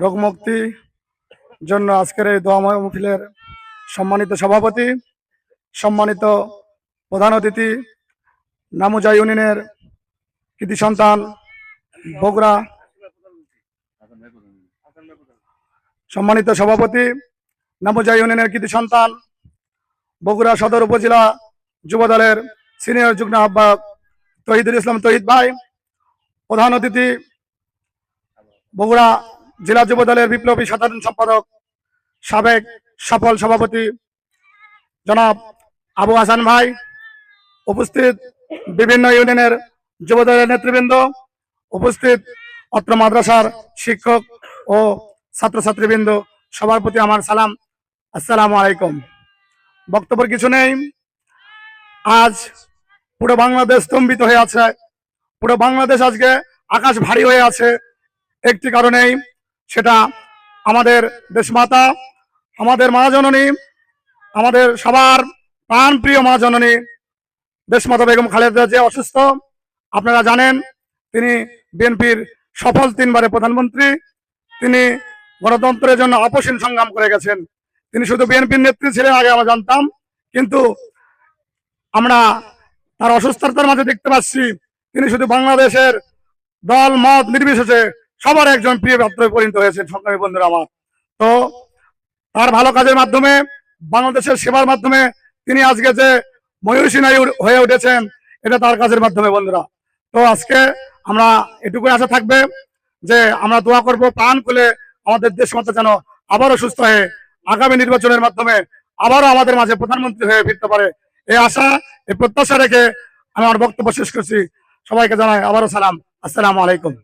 রোগমুক্তি জন্য আজকের এই দোয়া মাহফিলের সম্মানিত সভাপতি, সম্মানিত প্রধান অতিথি, নামুজা ইউনিয়নের কৃতি সন্তান বগুড়া, সম্মানিত সভাপতি নামুজা ইউনিয়নের কৃতি সন্তান বগুড়া সদর উপজেলা যুবদলের সিনিয়র যুগ্ম আহ্বায়ক তহিদুল ইসলাম তহিদ ভাই, প্রধান অতিথি বগুড়া জেলা যুবদলের বিপ্লবী সাধারণ সম্পাদক সাবেক সফল সভাপতি জনাব আবু হাসান ভাই, উপস্থিত বিভিন্ন ইউনিয়নের যুবদলের নেতৃবৃন্দ, উপস্থিত অত্র মাদ্রাসার শিক্ষক ও ছাত্রছাত্রীবৃন্দ, সবার প্রতি আমার সালাম, আসসালামু আলাইকুম। বক্তব্যের কিছু নেই। আজ পুরো বাংলাদেশ স্তম্ভিত হয়ে আছে, পুরো বাংলাদেশ আজকে আকাশ ভারী হয়ে আছে একটি কারণেই, সেটা আমাদের দেশমাতা, আমাদের মা জননী, আমাদের সবার প্রাণ প্রিয় মা জননী দেশমাতা বেগম খালেদা যে অসুস্থ। আপনারা জানেন তিনি বিএনপির সফল 3 বারের প্রধানমন্ত্রী, তিনি গণতন্ত্রের জন্য আপসীন সংগ্রাম করে গেছেন। তিনি শুধু বিএনপির নেত্রী ছিলেন আগে আমরা জানতাম, কিন্তু আমরা তার অসুস্থতার মাঝে দেখতে পাচ্ছি তিনি শুধু বাংলাদেশের দল মত নির্বিশেষে সবার একজন প্রিয় পাত্রে পরিণত হয়েছেন। সংগ্রামী বন্ধুরা আমার, তো তার ভালো কাজের মাধ্যমে, বাংলাদেশের সেবার মাধ্যমে তিনি আজকে যে ময়ূষী নারী হয়ে উঠেছেন, এটা তার কাজের মাধ্যমে বন্ধুরা। তো আজকে আমরা এটুকুই আশা থাকবে যে আমরা দোয়া করব প্রাণ খুলে আমাদের দেশমাতা যেন আবারও সুস্থ হয়ে আগামী নির্বাচনের মাধ্যমে আবারও আমাদের মাঝে প্রধানমন্ত্রী হয়ে ফিরতে পারে, এই আশা, এই প্রত্যাশা রেখে আমি আমার বক্তব্য শেষ করছি। সবাইকে জানাই আবারও সালাম, আসসালামু আলাইকুম।